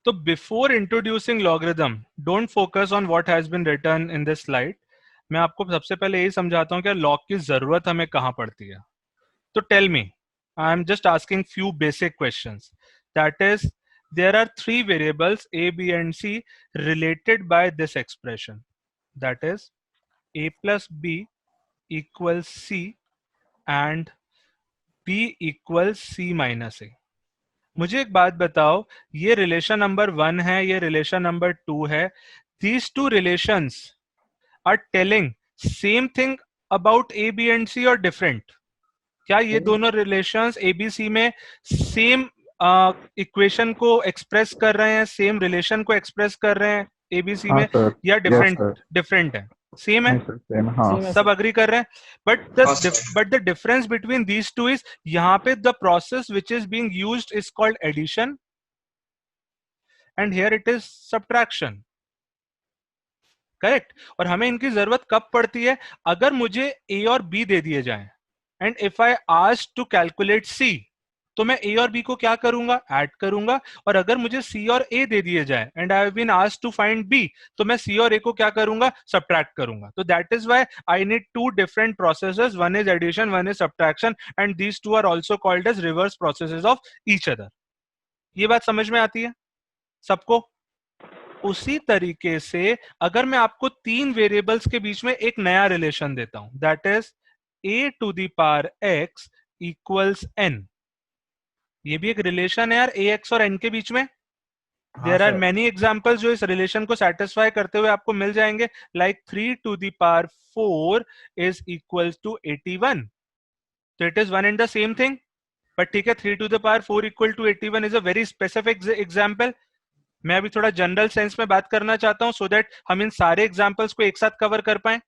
तो before introducing logarithm, don't focus on what has been written in this slide. मैं आपको सबसे पहले यही समझाता हूँ कि लॉग की जरूरत हमें कहाँ पड़ती है. तो tell me, I am just asking few basic questions. That is, there are three variables a, b and c related by this expression. That is, a plus b equals c and b equals c minus a. मुझे एक बात बताओ, ये relation number 1 है, ये relation number 2 है. These two relations are telling same thing about A B and C और different? क्या ये दोनों रिलेशंस ए बी सी में सेम इक्वेशन को एक्सप्रेस कर रहे हैं, सेम रिलेशन को एक्सप्रेस कर रहे हैं एबीसी हाँ में, सर. या यस डिफरेंट सर. डिफरेंट है? सेम है, नहीं सर, सेम. हाँ. सेम है सब सर। अग्री कर रहे हैं. But the difference between these two is, यहाँ पे the process which is being used is called addition and here it is subtraction. Correct? और हमें इनकी जरूरत कब पड़ती है? अगर मुझे ए और बी दे दिए जाएं, and if I ask to calculate c, तो मैं ए और बी को क्या करूंगा? ऐड करूंगा. और अगर मुझे सी और ए दे दिए जाए and I have been asked to find b, तो मैं सी और ए को क्या करूंगा? सब्ट्रैक्ट करूंगा. तो that is why I need two different processes. One is addition, one is subtraction, and these two are also called as reverse processes of each other. ये बात समझ में आती है सबको? उसी तरीके से अगर मैं आपको तीन वेरिएबल्स के बीच में एक नया रिलेशन देता हूं, that is a to the power x equals n. ये भी एक रिलेशन है यार, ax और n के बीच में. देयर आर मेनी एग्जांपल्स जो इस रिलेशन को सेटिस्फाई करते हुए आपको मिल जाएंगे, like 3 to the power 4 is equals to 81. तो it is one and the same thing. But ठीक है, 3 to the power 4 equal to 81 is a very specific example. मैं अभी थोड़ा जनरल सेंस में बात करना चाहता हूं, सो दैट हम इन सारे एग्जांपल्स को एक साथ कवर कर पाए.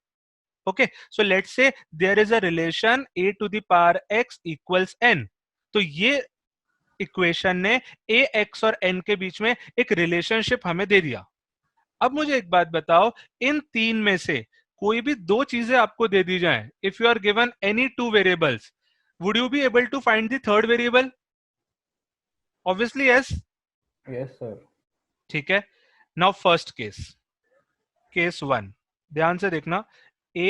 Okay, so let's say there is a relation a to the power x equals n. तो ये इक्वेशन ने a x और n के बीच में एक रिलेशनशिप हमें दे दिया. अब मुझे एक बात बताओ, इन तीन में से कोई भी दो चीजें आपको दे दी जाएं, if you are given any two variables, would you be able to find the third variable? Obviously yes. Yes sir. ठीक है. नाउ फर्स्ट केस, केस 1, ध्यान से देखना. a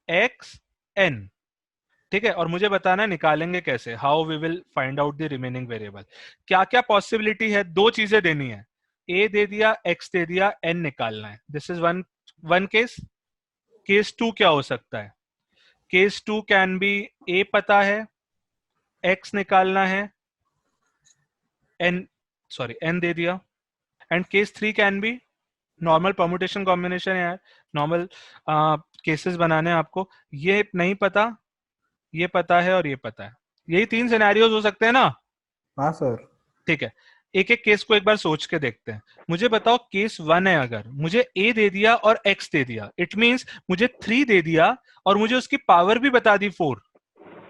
x n, ठीक है. और मुझे बताना है निकालेंगे कैसे, how we will find out the remaining variable. क्या क्या पॉसिबिलिटी है? दो चीजें देनी है, a दे दिया, x दे दिया, n निकालना है. This is one case. Case 2 क्या हो सकता है? केस 2 कैन बी a पता है, x निकालना है, n दे दिया. And case 3 can be normal permutation combination है यार, नॉर्मल केसेस बनाने हैं आपको. ये नहीं पता, ये पता है और ये पता है. यही तीन सिनेरियोज हो सकते हैं ना? हाँ सर. ठीक है, एक एक केस को एक बार सोच के देखते हैं. मुझे बताओ, केस 1 है, अगर मुझे a दे दिया और x दे दिया, इट मींस मुझे 3 दे दिया और मुझे उसकी पावर भी बता दी 4,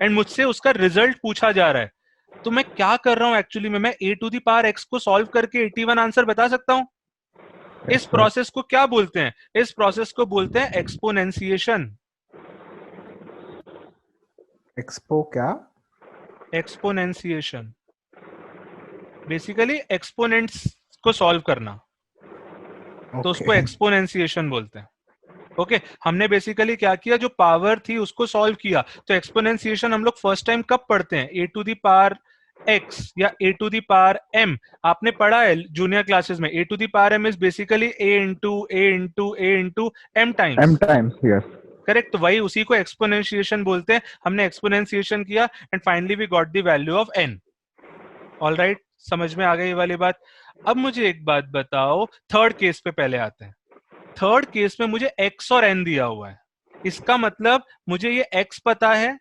एंड मुझसे उसका रिजल्ट पूछा जा रहा है. तो मैं क्या कर रहा हूं एक्चुअली में? मैं a to the power x को सॉल्व करके 81 आंसर बता सकता हूं. इस प्रोसेस को क्या बोलते हैं? इस प्रोसेस को बोलते हैं एक्सपोनेंशिएशन. एक्सपो क्या? एक्सपोनेंशिएशन बेसिकली एक्सपोनेंट्स को सॉल्व करना, तो उसको एक्सपोनेंशिएशन बोलते हैं. ओके, हमने बेसिकली क्या किया, जो पावर थी उसको सॉल्व किया. तो एक्सपोनेंशिएशन हम लोग फर्स्ट टाइम कब पढ़ते हैं? A to the power x या a to the power m. आपने पढ़ा है जूनियर क्लासेस में, a to the power m is basically a into a into a into m times. Yes. Correct. तो वही, उसी को एक्सपोनेंशिएशन बोलते हैं. हमने एक्सपोनेंशिएशन किया and finally we got the value of n. All right, समझ में आ गई ये वाली बात. अब मुझे एक बात बताओ, थर्ड केस पे पहले आते हैं. थर्ड केस में मुझे x और n दिया हुआ है. इसका मतलब मुझे ये x पता है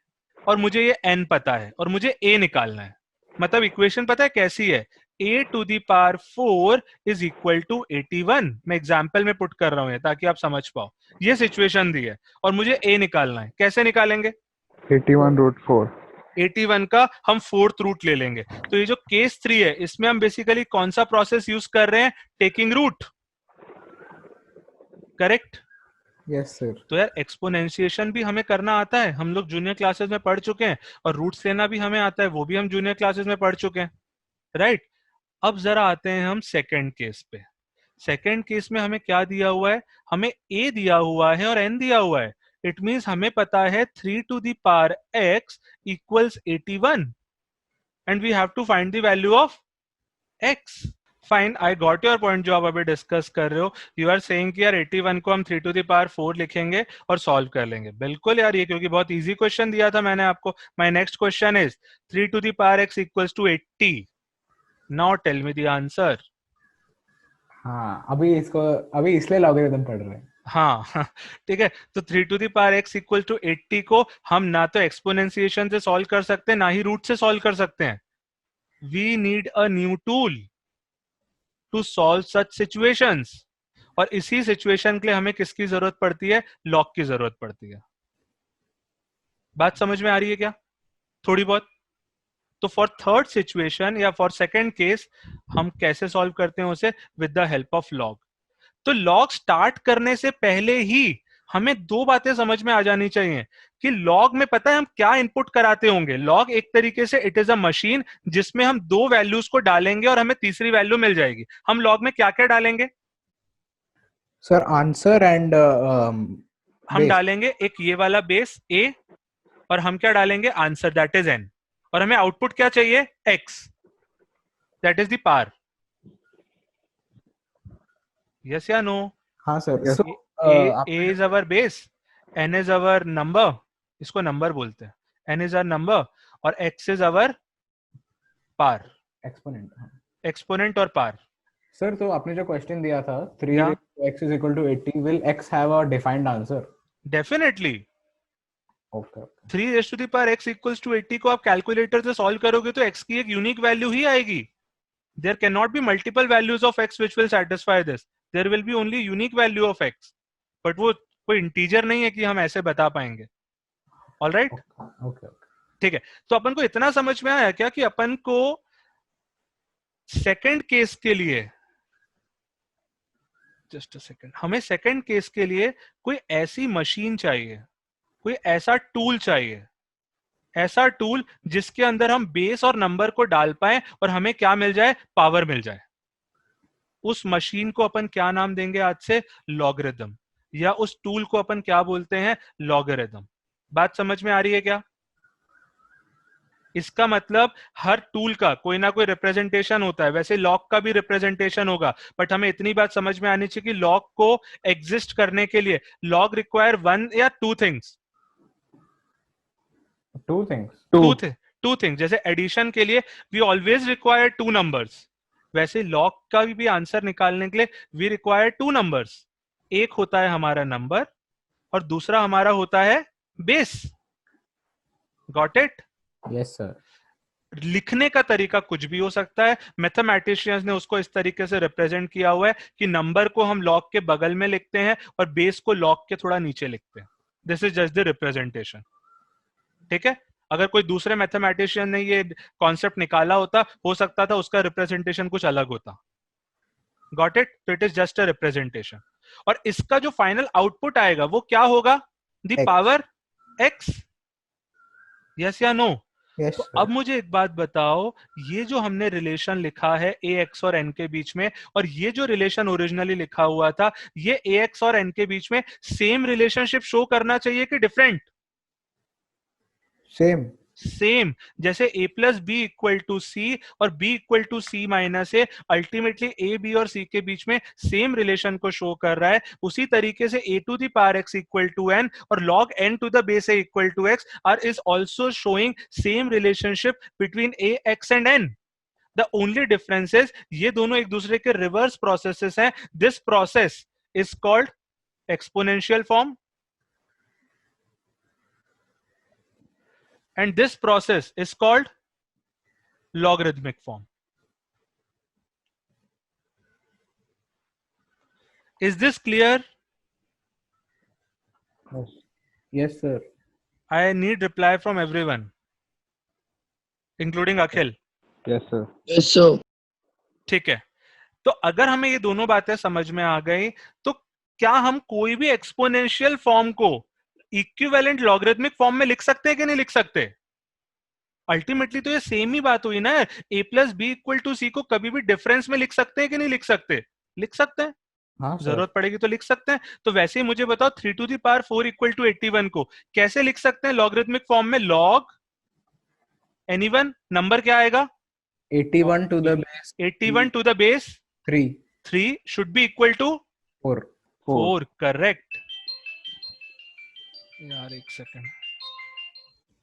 और मुझे ये n पता है और मुझे a निकालना है. मतलब इक्वेशन पता है कैसी है? a to the power 4 is equal to 81. मैं एग्जाम्पल में पुट कर रहा हूं ताकि आप समझ पाओ. ये सिचुएशन दी है और मुझे a निकालना है. कैसे निकालेंगे? 81 रूट 4. 81 का हम फोर्थ रूट ले लेंगे. तो ये जो केस 3 है, इसमें हम बेसिकली कौन सा प्रोसेस यूज कर रहे हैं? Taking root. Correct. Yes sir. तो यार एक्सपोनेंशिएशन भी हमें करना आता है, हम लोग जूनियर क्लासेस में पढ़ चुके हैं. और रूट्स लेना भी हमें आता है, वो भी हम जूनियर क्लासेस में पढ़ चुके हैं. राइट. अब जरा आते हैं हम सेकंड केस पे। सेकंड केस में हमें क्या दिया हुआ है, हमें a दिया हुआ है और n दिया हुआ है। इट मींस हमें पता है 3 to the power x equals 81 and we have to find the value of x। Fine, I got your point जो आप अभी डिस्कस कर रहे हो। यू आर सेइंग कि यार 81 को हम 3 टू द पावर 4 लिखेंगे और सॉल्व कर लेंगे। बिल्कुल यार, ये क्योंकि बहुत इजी क्वेश्चन दिया था मैंने आपको। My next question is 3 to the power x equals to 80। Now tell me the answer. हाँ, अभी इसलिए लॉगरिथम पढ़ रहे हैं। हाँ ठीक है, तो 3 to the power x equal to 80 को हम ना तो एक्सपोनेंशिएशन से सॉल्व कर सकते हैं ना ही रूट से सॉल्व कर सकते हैं। We need a new tool to solve such situations. और इसी सिचुएशन के लिए हमें किसकी जरूरत पड़ती है, लॉग की जरूरत पड़ती है। बात समझ में आ रही है क्या, थोड़ी बहुत? तो फॉर थर्ड सिचुएशन या फॉर सेकंड केस हम कैसे सॉल्व करते हैं उसे, with the help of log. तो लॉग स्टार्ट करने से पहले ही हमें दो बातें समझ में आ जानी चाहिए कि लॉग में पता है हम क्या इनपुट कराते होंगे। लॉग एक तरीके से इट इज अ मशीन जिसमें हम दो वैल्यूज को डालेंगे और हमें तीसरी वैल्यू मिल जाएगी। हम लॉग में क्या क्या डालेंगे सर, आंसर एंड हम बेस। डालेंगे एक ये वाला बेस a और हम क्या डालेंगे, आंसर दैट इज n। और हमें आउटपुट क्या चाहिए, x, that is the power. Yes या नो? हाँ सर, yes. सो A आपने is our base, n is our number, इसको नंबर बोलते हैं, n is our number और x is our power, exponent. Exponent और पार। सर, तो आपने जो क्वेश्चन दिया था 3 या x is equal to 80, will x have a defined answer? Definitely okay. 3 raise to the power x equals to 80 को आप कैलकुलेटर से सॉल्व करोगे तो x की एक यूनिक वैल्यू ही आएगी। There can not be multiple values of x which will satisfy this, there will be only unique value of x। But वो कोई इंटीजर नहीं है कि हम ऐसे बता पाएंगे। Alright, okay. ठीक है। तो अपन को इतना समझ में आया क्या कि अपन को सेकंड केस के लिए, जस्ट अ सेकंड, हमें सेकंड केस के लिए कोई ऐसी मशीन चाहिए, कोई ऐसा टूल चाहिए, ऐसा टूल जिसके अंदर हम बेस और नंबर को डाल पाए और हमें क्या मिल जाए, पावर मिल जाए। उस मशीन को अपन क्या नाम देंगे आज से, लॉगरिथम। या उस टूल को अपन क्या बोलते हैं, लॉगरिथम। बात समझ में आ रही है क्या? इसका मतलब हर टूल का कोई ना कोई रिप्रेजेंटेशन होता है, वैसे लॉग का भी रिप्रेजेंटेशन होगा। बट हमें इतनी बात समझ में आनी चाहिए कि लॉग को एग्जिस्ट करने के लिए लॉग रिक्वायर वन या two things, two things. Two things. जैसे एडिशन के लिए we always require two numbers, वैसे लॉग का भी आंसर निकालने के लिए वी रिक्वायर टू नंबर्स। एक होता है हमारा नंबर और दूसरा हमारा होता है base. Got it? Yes sir. लिखने का तरीका कुछ भी हो सकता है। मैथमेटिशियंस ने उसको इस तरीके से रिप्रेजेंट किया हुआ है कि नंबर को हम लॉग के बगल में लिखते हैं और बेस को लॉग के थोड़ा नीचे लिखते हैं। This is just the representation. ठीक है, अगर कोई दूसरे मैथमेटिशियन ने ये कॉन्सेप्ट निकाला होता, हो सकता था उसका रिप्रेजेंटेशन कुछ अलग होता। Got it? तो it is just a representation. और इसका जो फाइनल आउटपुट आएगा वो क्या होगा, द पावर एक्स। यस या नो? यस तो सर। अब मुझे एक बात बताओ, ये जो हमने रिलेशन लिखा है ए एक्स और एन के बीच में, और ये जो रिलेशन ओरिजिनली लिखा हुआ था, ये ए एक्स और एन के बीच में सेम रिलेशनशिप शो करना चाहिए कि डिफरेंट? सेम। सेम। जैसे a plus B equal to C और b equal to C minus A, ultimately a b और c के बीच में सेम रिलेशन को शो कर रहा है। उसी तरीके से a to the power x equal to n और log n to the base a equal to x are is also showing same relationship between a x and n। The only difference is ये दोनों एक दूसरे के reverse processes हैं। This process is called exponential form and this process is called logarithmic form. Is this clear? Yes sir. I need reply from everyone, including Akhil. Yes sir. Yes, sir. ठीक है, तो अगर हमें ये दोनों बातें समझ में आ गई तो क्या हम कोई भी एक्सपोनेंशियल फॉर्म को इक्विवेलेंट लॉगरिथमिक फॉर्म में लिख सकते हैं कि नहीं लिख सकते? अल्टीमेटली तो ये सेम ही बात हुई ना। ए प्लस बी इक्वल टू सी को कभी भी डिफरेंस में लिख सकते हैं कि नहीं लिख सकते? लिख सकते हैं, हाँ सर। जरूरत पड़ेगी तो लिख सकते हैं। तो वैसे ही मुझे बताओ 3 to the power 4 equal to 81 को कैसे लिख सकते हैं लॉगरिथमिक फॉर्म में? लॉग एनीवन, नंबर क्या आएगा? 81 to the base 81 to the base 3 3 should be equal to 4. 4, correct. यार एक सेकंड,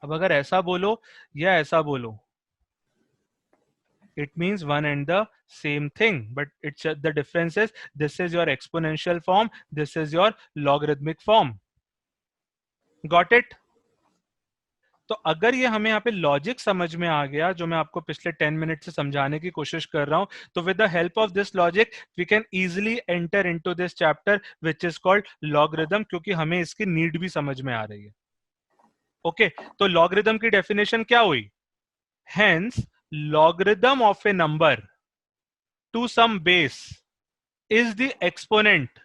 अब अगर ऐसा बोलो या ऐसा बोलो, it means one and the same thing, but it's the difference is this is your exponential form, this is your logarithmic form. Got it? तो अगर ये हमें यहाँ पे लॉजिक समझ में आ गया जो मैं आपको पिछले 10 मिनट से समझाने की कोशिश कर रहा हूं, तो with the help of this logic we can easily enter into this chapter which is called logarithm, क्योंकि हमें इसकी नीड भी समझ में आ रही है। ओके, तो लॉगरिथम की डेफिनेशन क्या हुई? Hence logarithm of a number to some base is the exponent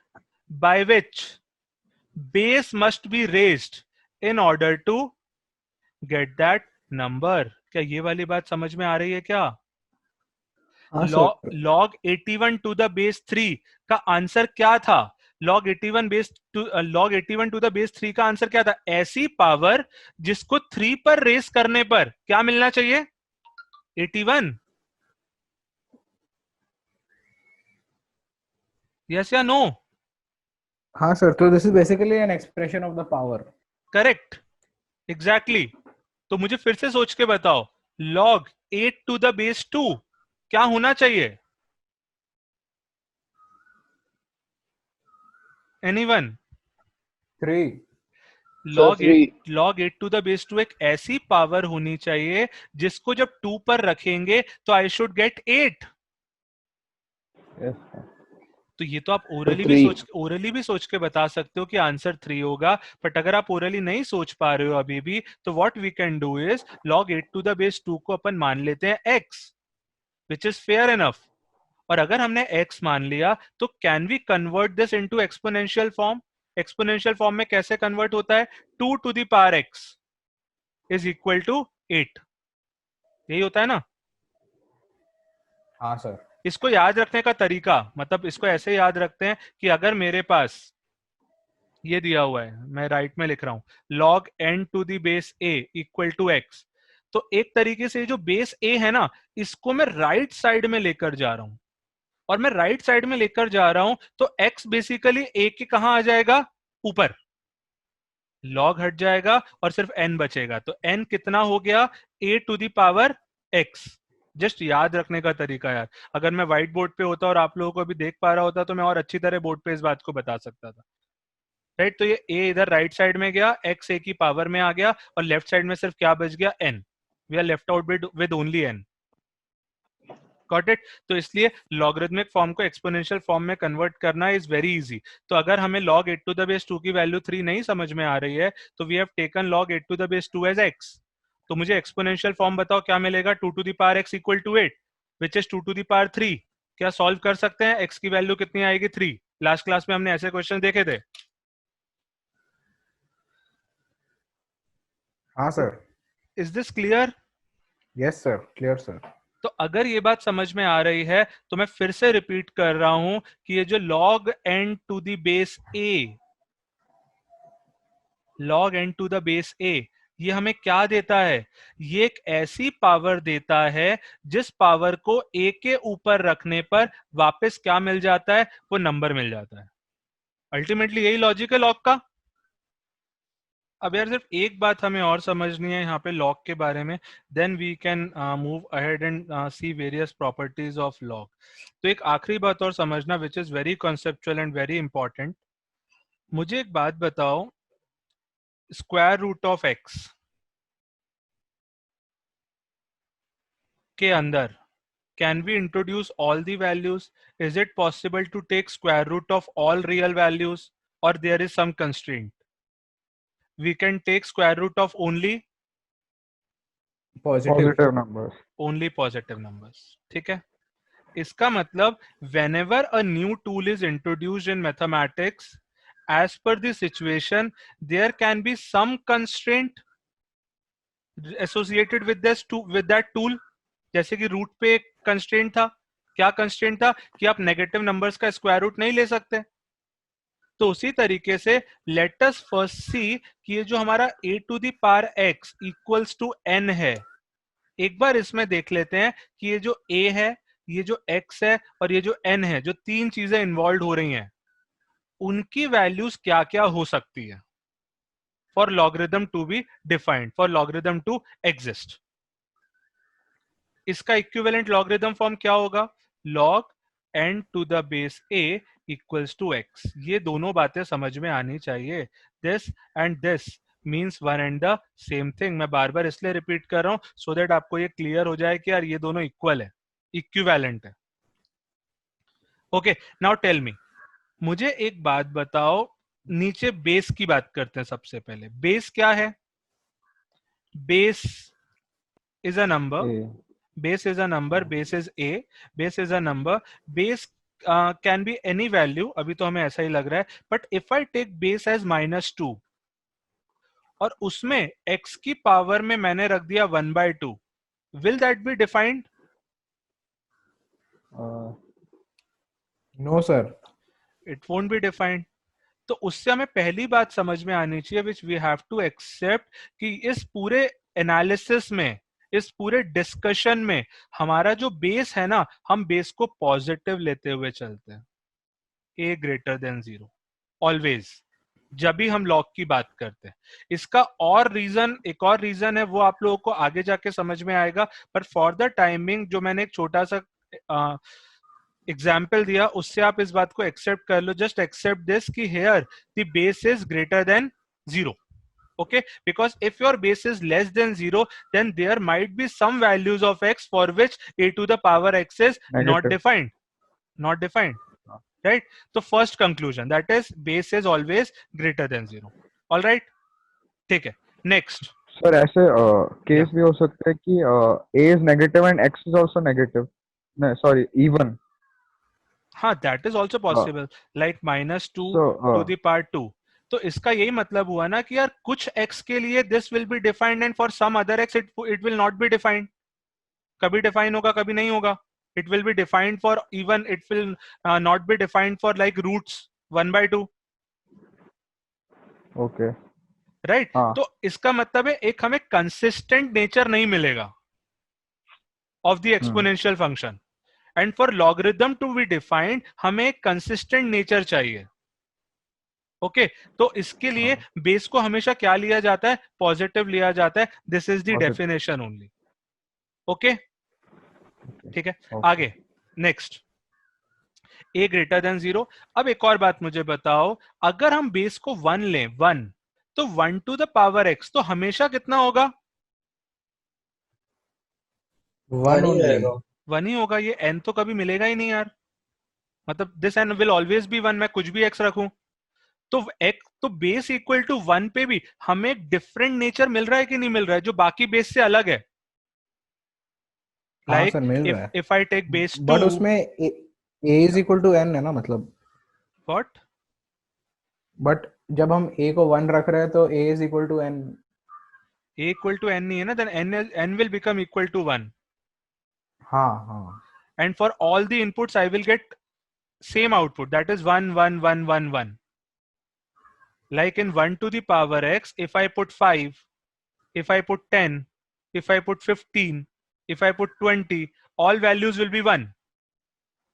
by which base must be raised in order to get that number. क्या ये वाली बात समझ में आ रही है क्या? हाँ sir. log 81 to the base 3 का आंसर क्या था? log 81 to the base 3 का आंसर क्या था? ऐसी पावर जिसको 3 पर रेस करने पर क्या मिलना चाहिए? 81। यस या नो? हाँ सर, तो this is basically an expression of the power. Correct, exactly. तो मुझे फिर से सोच के बताओ, log 8 to the base 2 क्या होना चाहिए? Anyone? 3। log 8 to the base 2 एक ऐसी पावर होनी चाहिए जिसको जब 2 पर रखेंगे तो आई शुड गेट 8। तो ये तो आप ओरली भी सोच के बता सकते हो कि आंसर 3 होगा, बट अगर आप ओरली नहीं सोच पा रहे हो अभी भी, तो what we can do is log 8 to the base 2 को अपन मान लेते हैं x, which is fair enough. और अगर हमने x मान लिया तो can we convert this into exponential form? Exponential form में कैसे कन्वर्ट होता है? 2 to the power x is equal to 8, यही होता है ना? हाँ सर। इसको याद रखने का तरीका, मतलब इसको ऐसे याद रखते हैं कि अगर मेरे पास ये दिया हुआ है, मैं राइट में लिख रहा हूं log n to the base a equal to x, तो एक तरीके से जो बेस a है ना, इसको मैं राइट साइड में लेकर जा रहा हूं, और मैं राइट साइड में लेकर जा रहा हूं तो x बेसिकली a के कहां आ जाएगा? ऊपर। log हट जाएगा और सिर्फ n बचेगा, तो n कितना हो गया? a to the power x। Just याद रखने का तरीका यार, अगर मैं व्हाइट बोर्ड पे होता और आप लोगों को अभी देख पा रहा होता तो मैं और अच्छी तरह बोर्ड पे इस बात को बता सकता था, राइट? तो ये a इधर राइट साइड में गया, x a की पावर में आ गया, और लेफ्ट साइड में सिर्फ क्या बच गया? n। We are left out with only n। Got it? तो इसलिए लॉगरिथमिक फॉर्म को एक्सपोनेंशियल फॉर्म में कन्वर्ट करना इज वेरी इजी। तो अगर हमें log 8 to the base 2 की वैल्यू 3 नहीं समझ में आ रही है, तो we have taken log 8 to the base 2 as x। तो मुझे एक्सपोनेंशियल फॉर्म बताओ क्या मिलेगा? 2 to the power x equal to 8 which is 2 to the power 3। क्या सॉल्व कर सकते हैं? x की वैल्यू कितनी आएगी? 3। लास्ट क्लास में हमने ऐसे क्वेश्चन देखे थे। हाँ sir. Is this clear? Yes sir, clear sir. तो अगर ये बात समझ में आ रही है तो मैं फिर से रिपीट कर रहा हूं कि ये जो log n to the base a, log n to the base a, ये हमें क्या देता है? ये एक ऐसी पावर देता है जिस पावर को a के ऊपर रखने पर वापस क्या मिल जाता है? वो नंबर मिल जाता है। अल्टीमेटली यही लॉजिक है लॉग का। अब यार सिर्फ एक बात हमें और समझनी है यहाँ पे लॉग के बारे में, then we can move ahead and see various properties of log. तो एक आखिरी बात और समझना which is very conceptual and very important. मुझे एक बात बताओ, स्क्वायर रूट ऑफ एक्स के अंदर can we introduce all the values? Is it possible to take square root of all real values, और there is some constraint? We can take square root of only positive numbers. only positive numbers। ठीक है? इसका मतलब whenever a new tool is introduced in mathematics, as per the situation there can be some constraint, associated with that tool? जैसे कि root पे एक constraint था, क्या कंस्ट्रेंट था कि आप नेगेटिव नंबर्स का स्क्वायर रूट नहीं ले सकते। तो उसी तरीके से लेट अस फर्स्ट सी कि ये जो हमारा a to the power x equals to n है, एक बार इसमें देख लेते हैं कि ये जो a है, ये जो x है और ये जो n है, जो तीन चीजें इन्वॉल्व हो रही हैं, उनकी वैल्यूज क्या क्या हो सकती है for logarithm to be defined, for logarithm to exist. इसका इक्विवेलेंट लॉगरिदम फॉर्म क्या होगा? log n to the base a equals to x। ये दोनों बातें समझ में आनी चाहिए। This and this means one and the same thing. मैं बार बार इसलिए रिपीट कर रहा हूं सो दैट आपको ये क्लियर हो जाए कि यार ये दोनों इक्वल है, इक्विवेलेंट है। ओके, नाउ टेल मी, मुझे एक बात बताओ, नीचे बेस की बात करते हैं सबसे पहले। बेस क्या है? Base is a number, A base is a number, base is a, base is a number, base can be any value, अभी तो हमें ऐसा ही लग रहा है, but if I take base as -2 और उसमें x की पावर में मैंने रख दिया 1/2, will that be defined? No sir. It won't be defined. तो उससे हमें पहली बात समझ में आनी चाहिए which we have to accept कि इस पूरे एनालिसिस में, इस पूरे डिस्कशन में हमारा जो बेस है ना, हम बेस को पॉजिटिव लेते हुए चलते हैं, a ग्रेटर देन 0 ऑलवेज, जब भी हम लॉग की बात करते हैं। इसका और रीजन, एक और रीजन है, वो आप लोगों को आगे जाके समझ में आएगा, पर फॉर द टाइमिंग जो मैंने एक छोटा सा एग्जाम्पल दिया उससे आप इस बात को एक्सेप्ट कर लो। जस्ट एक्सेप्ट दिस कि here the base is greater than 0, okay, because if your base is less than 0 then there might be some values of x for which a to the power x is not Negative. defined, not defined, right? So first conclusion, that is base is always greater than 0. all right, ठीक है, next. Sir ऐसे case Yeah. भी हो सकता है कि a is negative and x is also negative. No, sorry, even. हाँ, that is also possible, like -2 So to the power 2. तो इसका यही मतलब हुआ ना कि यार कुछ x के लिए this will be defined and for some other x it will not be defined. कभी डिफाइन होगा, कभी नहीं होगा. It will be defined for even, it will not be defined for like roots 1/2. okay. Right? हाँ. तो इसका मतलब है एक हमें कंसिस्टेंट नेचर नहीं मिलेगा of the exponential function, and for logarithm to be defined हमें एक कंसिस्टेंट नेचर चाहिए. ओके तो इसके लिए बेस को हमेशा क्या लिया जाता है? पॉजिटिव लिया जाता है. This is the definition only. Okay ठीक है, आगे नेक्स्ट, a ग्रेटर देन 0. अब एक और बात मुझे बताओ, अगर हम बेस को 1 लें, 1, तो 1 टू द पावर x तो हमेशा कितना होगा? 1 रहेगा, 1 ही होगा. ये n तो कभी मिलेगा ही नहीं यार. मतलब this n will always be 1, मैं कुछ भी x रखूं तो x, तो बेस इक्वल टू 1 पे भी हमें एक डिफरेंट नेचर मिल रहा है कि नहीं मिल रहा है जो बाकी बेस से अलग है? हाँ लाइक सर मिल रहा है, if I take base 2, but उसमें a is equal to n है ना, मतलब what? बट जब हम a को 1 रख रहे हैं तो a is equal to n. a equal to n नहीं है ना, then n will become equal to 1, हाँ हाँ, and for all the inputs I will get same output, that is 1 1 1 1 1. Like in 1 to the power x, if I put 5, if I put 10, if I put 15, if I put 20, all values will be 1.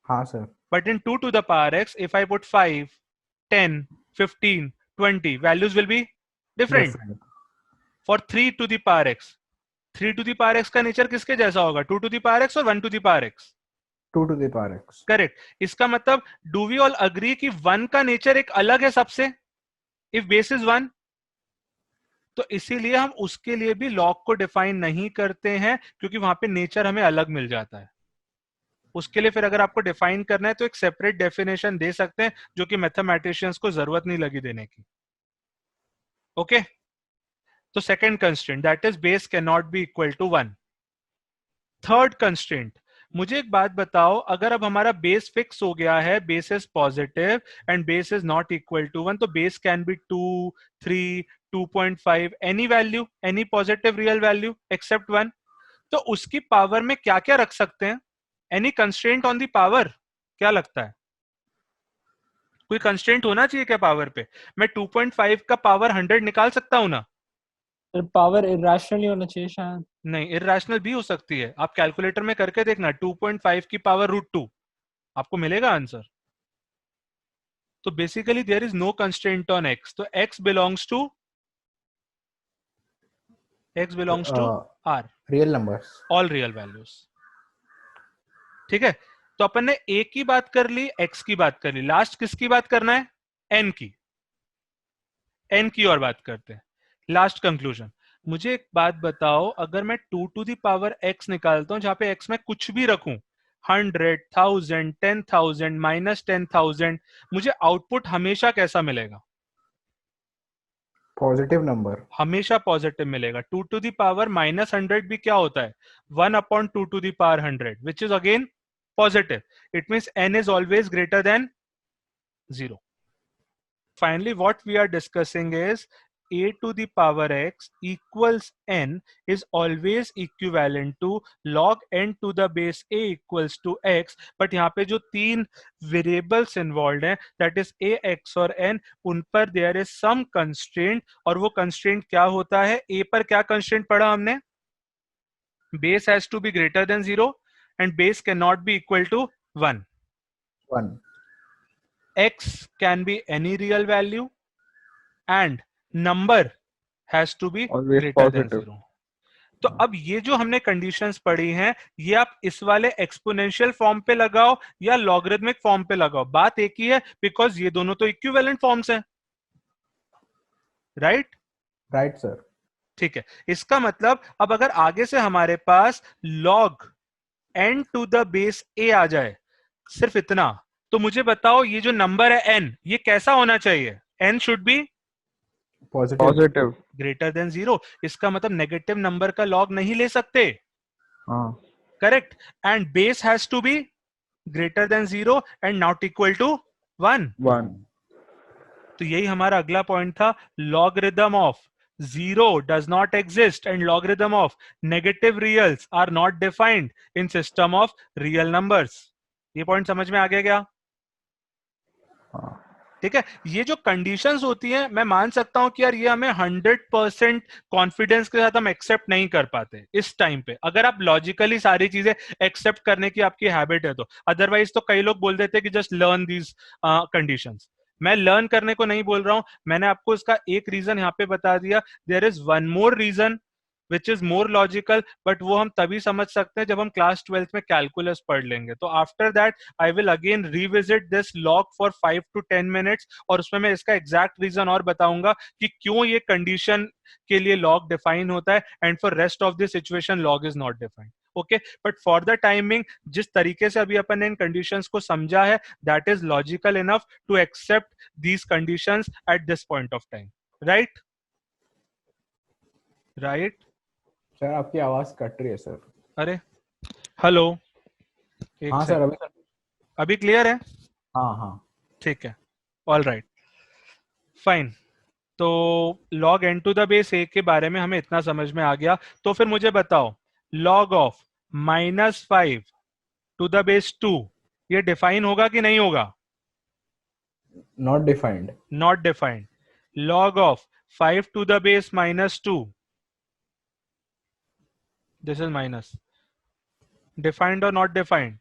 हाँ sir. But in 2 to the power x, if I put 5, 10, 15, 20, values will be different. For 3 to the power x, 3 to the power x का nature किसके जैसा होगा? 2 to the power x और 1 to the power x? 2 to the power x. Correct. इसका मतलब do we all agree कि 1 का nature एक अलग है सबसे, इफ बेस इज 1? तो इसीलिए हम उसके लिए भी लॉग को डिफाइन नहीं करते हैं, क्योंकि वहां पे नेचर हमें अलग मिल जाता है. उसके लिए फिर अगर आपको डिफाइन करना है तो एक सेपरेट डेफिनेशन दे सकते हैं, जो कि मैथमेटिशियंस को जरूरत नहीं लगी देने की. ओके तो second constraint, that is base can not be equal to 1. Third constraint, मुझे एक बात बताओ, अगर अब हमारा बेस फिक्स हो गया है, base is positive and base is not equal to 1, तो base can be 2, 3, 2.5, any value, any positive real value except 1। तो उसकी पावर में क्या क्या रख सकते हैं? Any constraint on the power? क्या लगता है, कोई कंस्ट्रेंट होना चाहिए क्या पावर पे? मैं 2.5 का पावर 100 निकाल सकता हूं ना? पावर इरेशनल होना चाहिए शायद। नहीं, इरेशनल भी हो सकती है। आप कैलकुलेटर में करके देखना, 2.5 की पावर √2, आपको मिलेगा आंसर। तो basically there is no constraint on x, तो x belongs to r, real numbers, all real values. ठीक है, तो अपन ने a की बात कर ली, x की बात कर ली, लास्ट किसकी बात करना है? n की। n की और बात करते हैं, लास्ट कंक्लूजन। मुझे एक बात बताओ, अगर मैं 2 टू दी पावर x निकालता हूं, जहां पे x में कुछ भी रखूं, 100, 1000, 10,000, -10,000, मुझे आउटपुट हमेशा कैसा मिलेगा? पॉजिटिव नंबर, हमेशा पॉजिटिव मिलेगा। 2 टू दी पावर -100 भी क्या होता है? 1/2 to the power 100, which is again positive. It means n is always greater than 0. Finally, what we are discussing is a to the power x equals n is always equivalent to log n to the base a equals to x. but यहाँ पे जो तीन variables involved हैं, that is a, x और n, उन पर there is some constraint, और वो constraint क्या होता है? a पर क्या constraint पढ़ा हमने? base has to be greater than 0 and base cannot be equal to 1. 1, x can be any real value and number has to be Always greater than positive. 0. तो अब ये जो हमने कंडीशंस पढ़ी हैं, ये आप इस वाले एक्सपोनेंशियल फॉर्म पे लगाओ या लॉगरिथमिक फॉर्म पे लगाओ, बात एक ही है, बिकॉज ये दोनों तो इक्विवेलेंट फॉर्म्स हैं, राइट? Right sir. ठीक है, इसका मतलब अब अगर आगे से हमारे पास log n to the base a आ जाए, सिर्फ इतना, तो मुझे बताओ ये जो नंबर है n, ये कैसा होना चाहिए? n should be positive. Greater than 0। इसका मतलब नेगेटिव नंबर का लॉग नहीं ले सकते, हाँ, correct? And base has to be greater than 0 and not equal to 1। 1। तो यही हमारा अगला पॉइंट था, logarithm of 0 does not exist and logarithm of negative reals are not defined in system of real numbers. ये point समझ में आ गया क्या? हाँ, ठीक है, ये जो कंडीशंस होती हैं, मैं मान सकता हूं कि यार ये हमें 100% कॉन्फिडेंस के साथ हम एक्सेप्ट नहीं कर पाते इस टाइम पे, अगर आप लॉजिकली सारी चीजें एक्सेप्ट करने की आपकी हैबिट है तो। अदरवाइज तो कई लोग बोल देते हैं कि जस्ट लर्न दीज कंडीशंस। मैं लर्न करने को नहीं बोल रहा हूं, मैंने आपको इसका एक रीजन यहाँ पे बता दिया। There is one more reason which is more logical, but वो हम तभी समझ सकते हैं जब हम क्लास 12th में कैलकुलस पढ़ लेंगे। तो after that I will again revisit this log for 5 to 10 minutes, और उसमें मैं इसका एग्जैक्ट रीजन और बताऊंगा कि क्यों ये कंडीशन के लिए लॉग डिफाइन होता है, and for rest of the situation log is not defined. Okay, but for the timing जिस तरीके से अभी अपन ने इन कंडीशंस को समझा है, that is logical enough to accept these conditions at this point of time, right? Right sir आपकी आवाज कट रही है सर। अरे हेलो, हाँ सर, अभी क्लियर है? हाँ हाँ ठीक है, ऑल राइट, फाइन। तो log n to the base a के बारे में हमें इतना समझ में आ गया। तो फिर मुझे बताओ, log of -5 to the base 2 ये डिफाइन होगा कि नहीं होगा? Not defined. Not defined. log of 5 to the base -2, this is minus. Defined or not defined?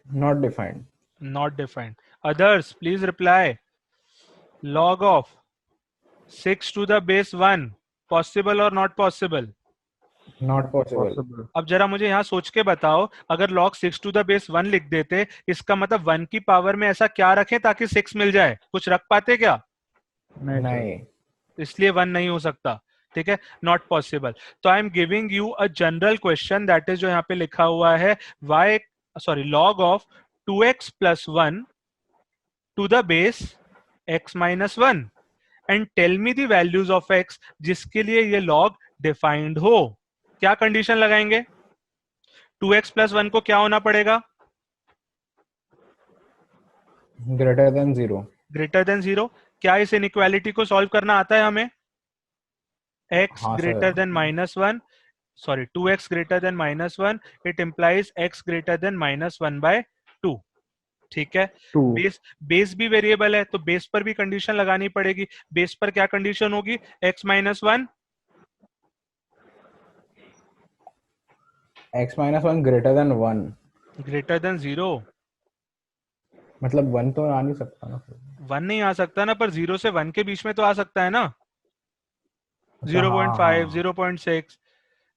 Not defined. Not defined. Others, please reply. Log of 6 to the base 1, possible or not possible? Not possible. possible. अब जरा मुझे यहाँ सोच के बताओ, अगर log 6 to the base 1 लिख देते, इसका मतलब 1 की पावर में ऐसा क्या रखें ताकि 6 मिल जाए? कुछ रख पाते क्या? नहीं। इसलिए 1 नहीं हो सकता। ठीक है, नॉट पॉसिबल। तो I am giving you a general question, that is जो यहाँ पे लिखा हुआ है, log of 2x plus 1 to the base x minus 1 and tell me the values of x जिसके लिए ये log डिफाइंड हो। क्या कंडीशन लगाएंगे? 2x प्लस 1 को क्या होना पड़ेगा? Greater than 0. Greater than 0. क्या इस इनइक्वालिटी को सॉल्व करना आता है हमें? x हाँ greater sir. Than -1, sorry, 2x greater than -1, it implies x greater than -1/2. ठीक है. 2. बेस भी वेरिएबल है तो बेस पर भी कंडीशन लगानी पड़ेगी. बेस पर क्या कंडीशन होगी? x -1 x -1 greater than 1. Greater than 0. मतलब 1 तो आ नहीं सकता ना. 1 नहीं आ सकता ना, पर 0 से 1 के बीच में तो आ सकता है ना. अच्छा, हाँ 0.5 हाँ. 0.6.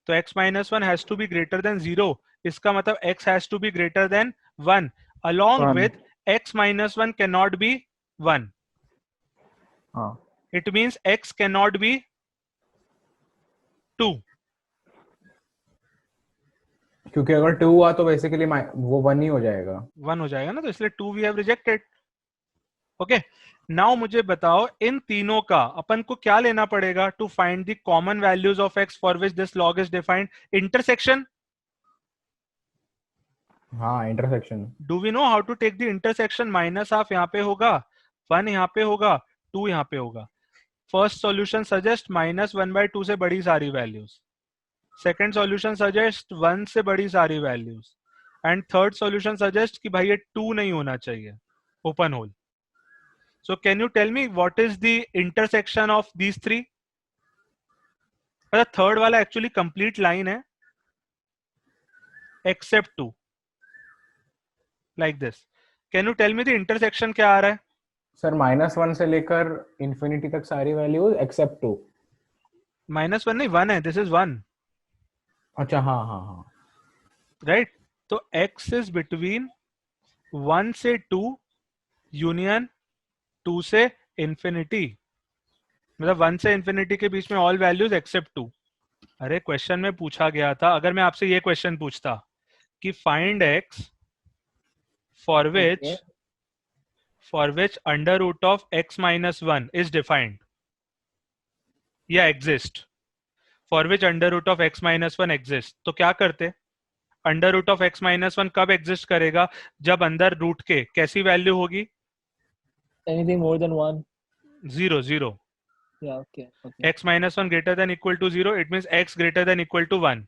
तो x -1 has to be greater than 0. इसका मतलब x has to be greater than 1 along 1. with x -1 cannot be 1. हाँ. It means x cannot be 2. क्योंकि अगर 2 हुआ तो बेसिकली वो 1 ही हो जाएगा. 1 हो जाएगा ना, तो इसलिए 2 we have rejected. Okay. Now मुझे बताओ इन तीनों का अपन को क्या लेना पड़ेगा to find the common values of x for which this log is defined? Intersection. हाँ, intersection. Do we know how to take the intersection? Minus half यहाँ पे होगा, 1 यहाँ पे होगा, 2 यहाँ पे होगा. फर्स्ट सॉल्यूशन सजेस्ट -1/2 से बड़ी सारी वैल्यूज. सेकंड सॉल्यूशन सजेस्ट 1 से बड़ी सारी values. And third solution suggest कि भाई ये 2 नहीं होना चाहिए. Open hole. So can you tell me what is the intersection of these three? The third वाला actually complete line है, except 2, like this. Can you tell me the intersection क्या आ रहा है? सर -1 से लेकर इंफिनिटी तक सारी वैल्यूज एक्सेप्ट 2. -1 नहीं, 1 है. This is 1, अच्छा, हाँ हाँ हाँ. right? तो x is between 1 से 2 union 2 से infinity. मतलब 1 से infinity के बीच में all values except 2. अरे क्वेश्चन में पूछा गया था, अगर मैं आपसे ये क्वेश्चन पूछता कि find x for which under root of x -1 is defined या exist, for which under root of x -1 exist, तो क्या करते? अंडर रूट ऑफ x -1 कब एग्जिस्ट करेगा? जब अंदर रूट के कैसी वैल्यू होगी? Anything more than 1? 0 0. Yeah, okay. x -1 greater than equal to 0, it means x greater than equal to 1.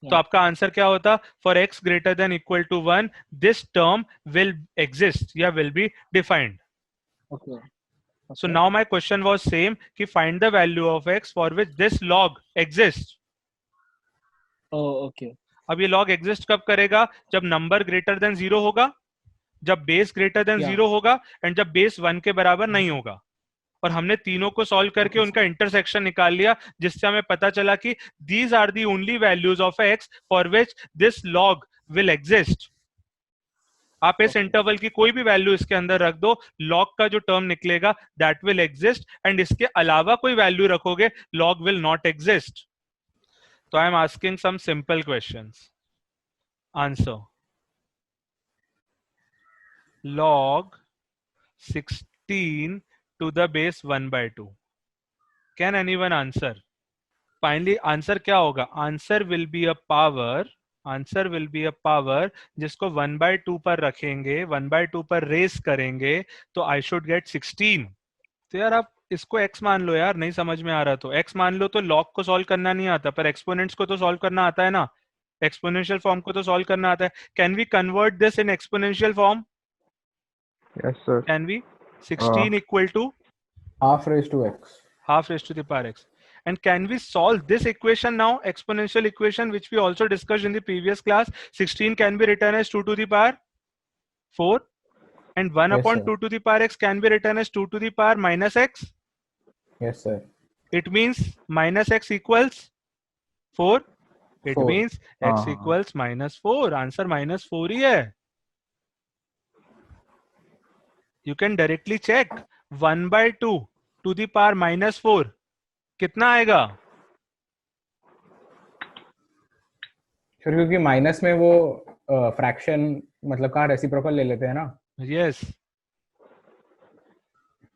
तो Yeah. आपका आंसर क्या होता? For x greater than equal to 1 this term will exist या will be defined. Okay. So now my question was same कि find the value of x for which this log exists. Oh, okay. अब ये log exist कब करेगा? जब number greater than 0 होगा, जब base greater than Yeah. 0 होगा and जब बेस 1 के बराबर नहीं होगा. और हमने तीनों को सॉल्व करके Okay, उनका इंटरसेक्शन निकाल लिया, जिससे हमें पता चला कि these are the only values of x for which this log will exist. आप इस Okay. इंटरवल की कोई भी वैल्यू इसके अंदर रख दो, लॉग का जो टर्म निकलेगा दैट विल एग्जिस्ट. एंड इसके अलावा कोई वैल्यू रखोगे, लॉग विल नॉट एग्जिस्ट. तो I am asking some simple questions. Answer. log 16 to the base 1/2. Can anyone answer? Finally answer क्या होगा? Answer will be a power. Answer will be a power जिसको 1/2 पर रखेंगे, 1/2 पर race करेंगे, तो I should get 16. तो यार आप इसको x मान लो यार, नहीं समझ में आ रहा तो x मान लो. तो log को सॉल्व करना नहीं आता, पर एक्सपोनेंट्स को तो सॉल्व करना आता है ना. एक्सपोनेंशियल फॉर्म को तो सॉल्व करना आता है. Can we convert this in exponential form? Yes, sir. Can we? 16 equal to half raised to x. half raised to the power x. And can we solve this equation now, exponential equation, which we also discussed in the previous class? 16 can be written as 2 to the power 4, and 1 Yes, upon sir. 2 to the power x can be written as 2 to the power minus x. Yes, sir. It means minus x equals 4. It 4. means x equals minus 4. Answer minus 4 ही है. You can directly check. 1/2 to the power minus 4 कितना आएगा? फिर क्योंकि minus में वो fraction मतलब कहाँ reciprocal ले लेते हैं ना. Yes.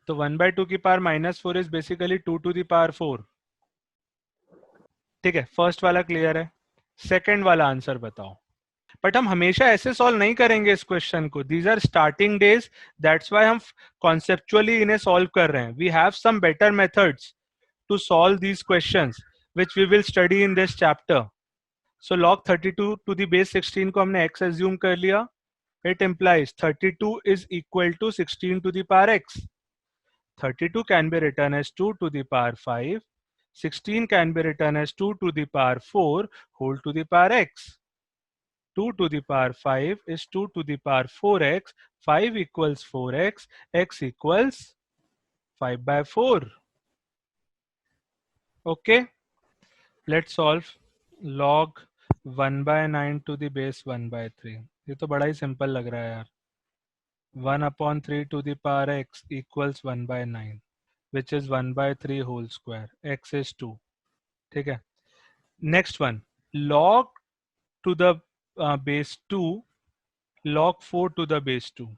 तो 1/2 की power minus 4 is basically 2 to the power 4. ठीक है, फर्स्ट वाला क्लियर है. सेकंड वाला आंसर बताओ। बट हम हमेशा ऐसे सॉल्व नहीं करेंगे इस क्वेश्चन को, these are starting days, that's why हम कॉन्सेप्चुअली इन्हें सॉल्व कर रहे हैं। We have some better methods to solve these questions which we will study in this chapter. So log 32 to the base 16 को हमने x एज्यूम कर लिया, it implies 32 is equal to 16 to the power x. 32 can be written as 2 to the power 5, 16 can be written as 2 to the power 4 whole to the power x. 2 to the power 5 is 2 to the power 4x, 5 equals 4x, x equals 5 by 4. Okay, let's solve log 1 by 9 to the base 1 by 3. ये तो बड़ा ही simple लग रहा है यार। 1/3 to the power x equals 1 by 9, which is 1 by 3 whole square. x is 2. ठीक है, next one, log to the base 2, log 4 to the base 2.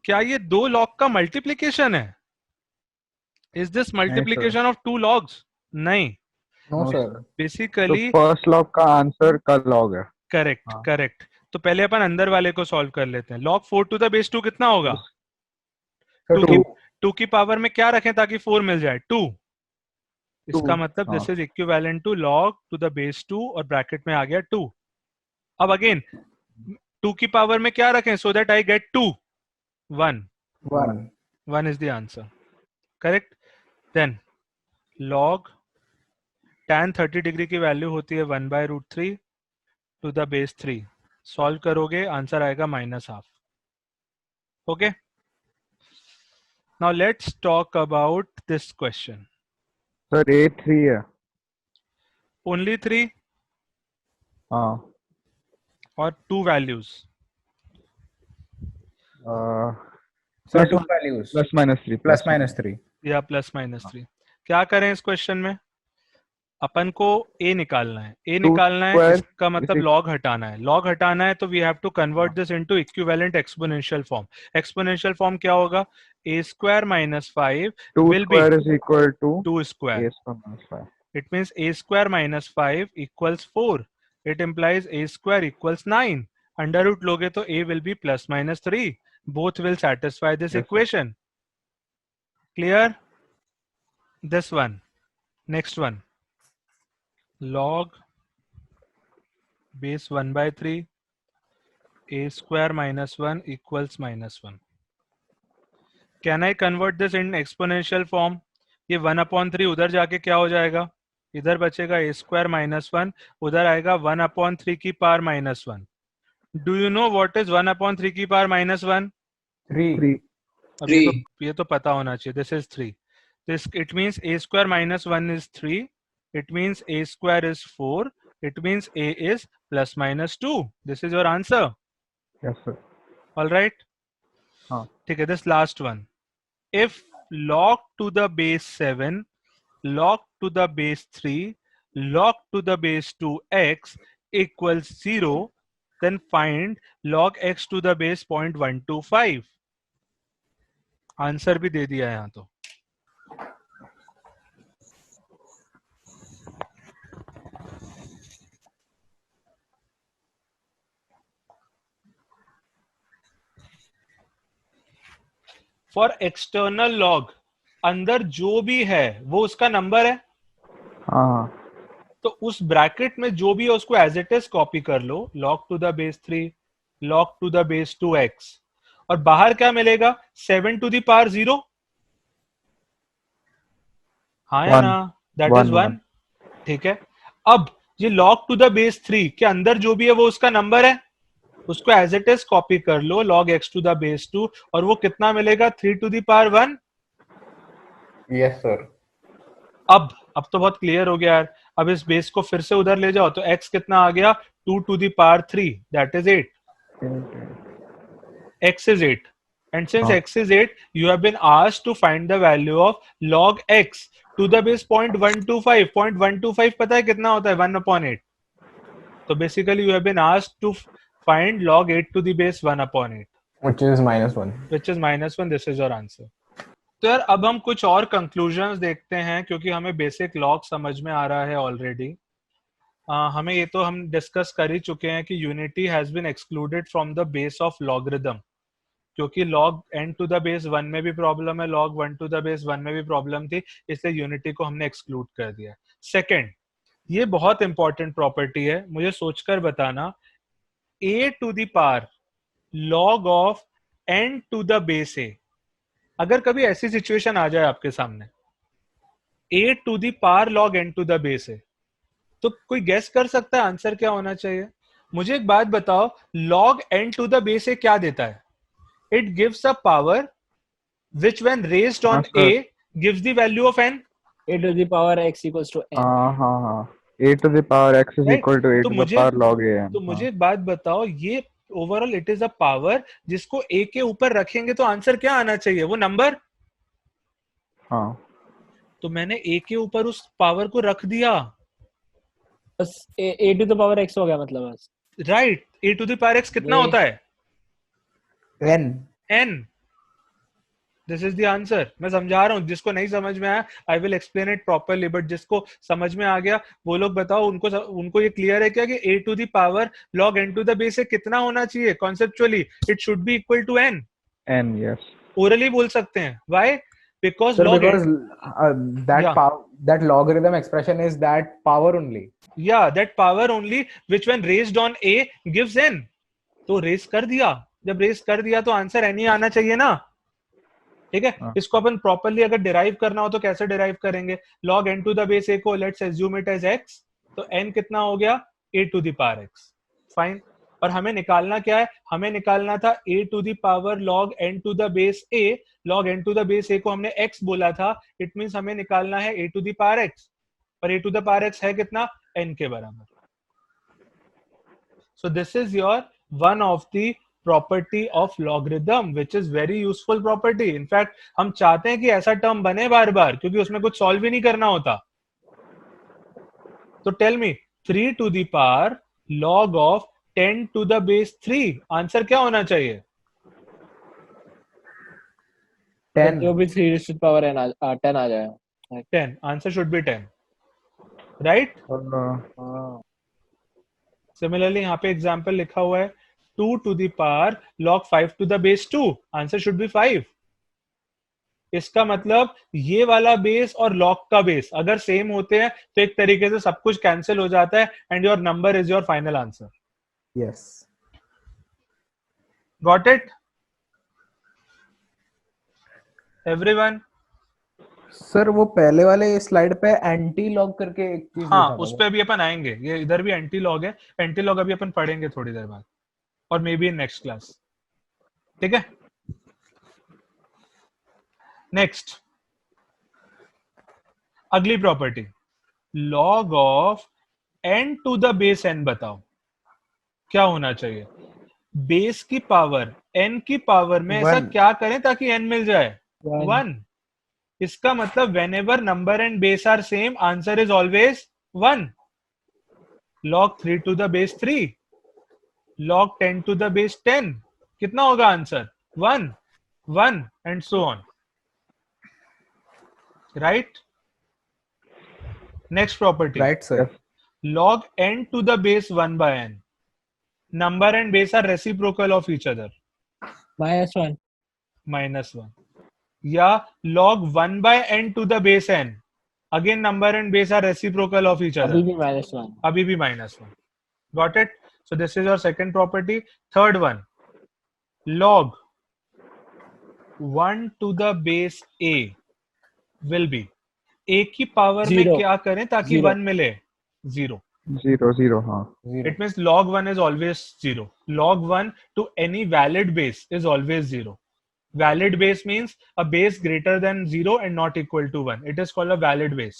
क्या ये दो log का मल्टीप्लीकेशन है? Is this multiplication of two logs? नहीं, no sir. तो basically first log का आंसर का लॉग है। करेक्ट हाँ। करेक्ट। तो पहले अपन अंदर वाले को सॉल्व कर लेते हैं। log 4 to the base 2 कितना होगा? सर 2 2 2 की पावर में क्या रखें ताकि 4 मिल जाए? 2। इसका मतलब हाँ। This is equivalent to log to the base 2 और ब्रैकेट में आ गया 2। अब अगेन 2 की पावर में क्या रखें so that I get 2? 1। 1 1 is the answer. Correct. Then log tan 30 degree की वैल्यू होती है 1/√3 to the base 3. सॉल्व करोगे आंसर आएगा -12. Okay, now let's talk about this question. Sir A 3 है। ओनली 3 हाँ। और 2 वैल्यूज? सर 2 वैल्यूज प्लस -3 +-3 या +-3। क्या करें इस क्वेश्चन में? अपन को a निकालना है। a निकालना है, square इसका मतलब is log हटाना है। log हटाना है तो we have to convert this into equivalent exponential form. Exponential form क्या होगा? a square minus 5 2 will be square is equal to 2 square. a square minus 5. It means a square minus 5 equals 4. It implies a square equals 9. Under root लोगे तो a will be +-3. Both will satisfy this Yes, sir. equation. Clear? This one. Next one. Log base 1/3 a square minus 1 equals -1. Can I convert this in exponential form? ये 1/3 उधर जाके क्या हो जाएगा? इधर बचेगा a square minus 1, उधर आएगा 1/3 की power -1. Do you know what is 1/3 की पावर -1? 3 अब ये तो पता होना चाहिए. This is 3. This it means a square minus 1 is 3. It means a square is 4. It means a is +-2. This is your answer. Yes, sir. All right. हाँ. ठीक है. This last one. If log to the base 7, log to the base 3, log to the base 2x equals 0, then find log x to the base 0.125. Answer भी दे दिया यहां तो. For external log अंदर जो भी है वो उसका नंबर है. हाँ. तो उस ब्रैकेट में जो भी है उसको एज इट इज कॉपी कर लो. log to the base 3, log to the base 2x, और बाहर क्या मिलेगा? 7 to the power 0. हाँ या ना? That is 1. ठीक है. अब ये log to the base 3 के अंदर जो भी है वो उसका नंबर है, उसको एज इट इज कॉपी कर लो log x to the base 2, और वो कितना मिलेगा? 3 to the power 1. Yes sir. अब तो बहुत क्लियर हो गया यार. अब इस बेस को फिर से उधर ले जाओ तो x कितना आ गया? 2 to the power 3, that is 8. x is 8, and since x is 8, you have been asked to find the value of log x to the base 0.125. 0.125 पता है कितना होता है? 1/8. तो basically you have been asked to find log 8 to the base 1/8, which is -1. which is -1. This is your answer. तो यार अब हम कुछ और कंक्लूजन्स देखते हैं, क्योंकि हमें बेसिक लॉग समझ में आ रहा है ऑलरेडी. हमें ये तो हम डिस्कस कर ही चुके हैं कि unity has been excluded from the base of logarithm, क्योंकि log n to the base 1 में भी प्रॉब्लम है, log 1 टू द बेस 1 में भी प्रॉब्लम थी, इसलिए यूनिटी को हमने एक्सक्लूड कर दिया। सेकंड, ये बहुत इंपॉर्टेंट प्रॉपर्टी है, मुझे सोचकर बताना, a to the power log of n to the base a, अगर कभी ऐसी सिचुएशन आ जाए आपके सामने a to the power log n to the base a, तो कोई गेस कर सकता है आंसर क्या होना चाहिए? मुझे एक बात बताओ, log n to the base a क्या देता है? It gives a power which when raised on हाँ, a gives the value of n, A to the power x equals to n. हाँ, a to the power x is right? equal to a तो to the मुझे power log a n. तो मुझे एक बात बताओ, ये overall it is a power जिसको a के ऊपर रखेंगे तो आंसर क्या आना चाहिए? वो नंबर। हाँ, तो मैंने a के ऊपर उस पावर को रख दिया, बस a to the power x हो गया मतलब बस। Right? a to the power x कितना ये- होता है? n n। This is the answer. मैं समझा रहा हूँ, जिसको नहीं समझ में आया I will explain it properly, but जिसको समझ में आ गया वो लोग बताओ, उनको ये क्लियर है क्या कि a to the power log n to the base कितना होना चाहिए? Conceptually it should be equal to n। n, yes. Orally बोल सकते हैं, why? Because sir log because that Yeah. that logarithm expression is that power only. yeah, that power only which when raised on a gives n। तो race कर दिया, जब race कर दिया तो आंसर n ही आना चाहिए ना, ठीक है? हाँ। इसको अपन प्रॉपरली अगर डिराइव करना हो तो कैसे डिराइव करेंगे? log n to the base a को let's assume it as x, तो n कितना हो गया? a to the power x। Fine. और हमें निकालना क्या है? हमें निकालना था a to the power log n to the base a। log n to the base a को हमने x बोला था, इट मींस हमें निकालना है a to the power x, और a to the power x है कितना? n के बराबर। So this is your one of the property of logarithm, which is very useful property. In fact, हम चाहते हैं कि ऐसा टर्म बने बार बार, क्योंकि उसमें कुछ सॉल्व भी नहीं करना होता। तो tell me, 3 to the power log of 10 to the base 3, answer क्या होना चाहिए? 10 जो भी 3 raised to the power n 10 आ जाएगा। 10, आंसर शुड बी 10, राइट? हाँ, सिमिलरली यहाँ पे एग्जाम्पल लिखा हुआ है 2 to the power log 5 to the base 2, answer should be 5। इसका मतलब ये वाला बेस और log का बेस अगर सेम होते हैं तो एक तरीके से सब कुछ कैंसिल हो जाता है and your number is your final answer. yes got it everyone? Sir वो पहले वाले स्लाइड पे एंटी लॉग करके एक चीज हाँ, लिखा उस था। पे अभी अपन आएंगे, ये इधर भी एंटी लॉग है, एंटी लॉग अभी अपन पढ़ेंगे थोड़ी देर बाद, और maybe in next class, ठीक है? नेक्स्ट, अगली property, log of n to the base n, बताओ क्या होना चाहिए? बेस की पावर n की पावर में ऐसा One. क्या करें ताकि n मिल जाए? One. 1। इसका मतलब whenever number and base are same, answer is always 1। log 3 to the base 3, log 10 to the base 10, कितना होगा answer? 1, 1 and so on, right? Next property, right sir log n to the base 1 by n, number and base are reciprocal of each other, -1 -1, या log 1 by n to the base n, again number and base are reciprocal of each other, अभी भी -1 अभी भी -1। Got it? So this is your second property. Third one, log 1 to the base a will be, a की power में Zero. क्या करें ताकि Zero. 1 मिले? 0। 0, हाँ. zero It means log 1 is always 0. Log 1 to any valid base is always 0. Valid base means a base greater than 0 and not equal to 1. It is called a valid base.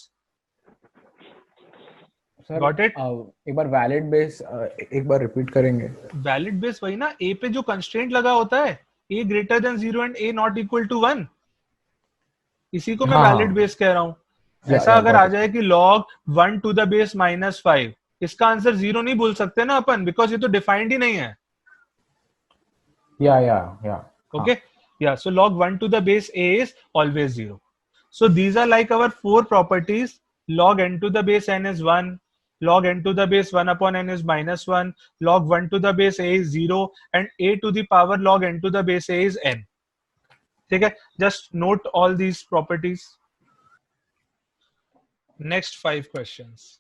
Sir Got it? एक बार valid base एक बार repeat करेंगे। Valid base वही ना, a पे जो constraint लगा होता है, a greater than 0 and a not equal to 1, इसी को मैं हाँ, वैलिड बेस कह रहा हूँ। या, ऐसा या, अगर got आ it. जाए कि log 1 टू द बेस -5, इसका आंसर 0 नहीं बोल सकते ना अपन, बिकॉज ये तो डिफाइंड ही नहीं है। या Okay, yeah, so log 1 to the base a is always 0. So these are like our 4 properties. Log n to the base n is 1, log n to the base 1 upon n is -1, log 1 to the base a is 0, and a to the power log n to the base a is n. ठीक है, just note all these properties. Next 5 questions.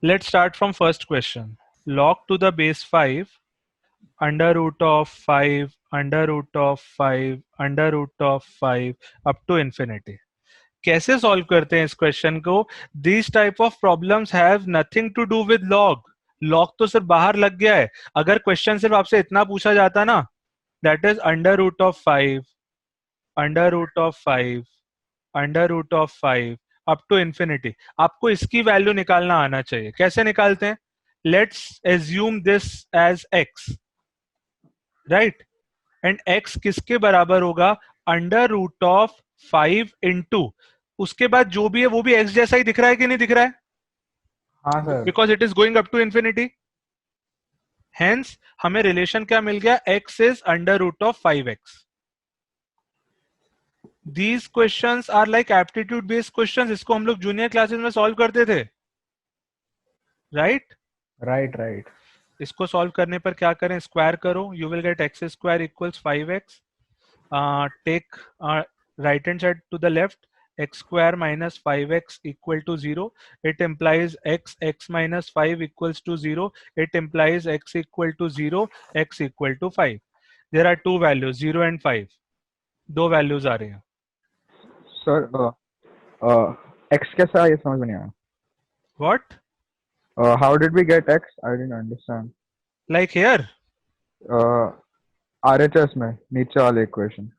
Let's start from first question. Log to the base 5 under root of 5 under root of 5 under root of 5 up to infinity. कैसे solve करते हैं इस question को? These type of problems have nothing to do with log. log तो सिर्फ बाहर लग गया है. अगर क्वेश्चन सिर्फ आपसे इतना पूछा जाता ना, that is under root of 5 under root of 5 under root of 5 up to infinity, आपको इसकी वैल्यू निकालना आना चाहिए. कैसे निकालते हैं? Let's assume this as x, right? And x किसके बराबर होगा? अंडर रूट ऑफ 5 इंटू, उसके बाद जो भी है वो भी x जैसा ही दिख रहा है कि नहीं दिख रहा है? हाँ sir. Because it is going up to infinity. Hence हमें रिलेशन क्या मिल गया? x is under root of 5x. These questions are like aptitude based questions. इसको हम लोग जूनियर क्लासेस में सॉल्व करते थे, राइट? राइट. इसको सॉल्व करने पर क्या करें? स्क्वायर करो, you will get x square equals 5x. Take right hand side to the left, x square minus 5x equal to 0. It implies x minus 5 equals to 0. It implies x equal to 0, x equal to 5. There are two values, 0 and 5. दो values आ रहे हैं. Sir x कैसा है ये समझ में नहीं आया. What? How did we get x? I didn't understand. Like here? RHS में नीचे वाले equation.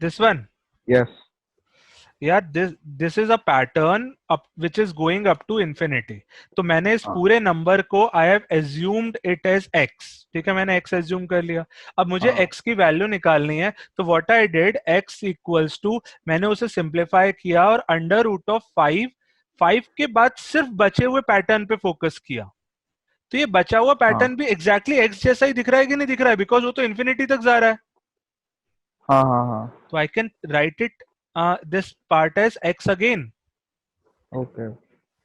This one? Yes. Yeah, this is a pattern up which is going up to infinity. तो मैंने इस पूरे नंबर को I have assumed it as x. ठीक है, मैंने x assume कर लिया. अब मुझे x की वैल्यू निकालनी है, तो what I did, x equals to, मैंने उसे सिंप्लीफाई किया और अंडर रूट ऑफ 5 के बाद सिर्फ बचे हुए पैटर्न पे फोकस किया. तो ये बचा हुआ पैटर्न भी एग्जैक्टली x जैसा ही दिख रहा है कि नहीं दिख रहा है? बिकॉज वो तो इन्फिनिटी तक जा रहा है. हाँ. तो I can write it this part as x again. Okay.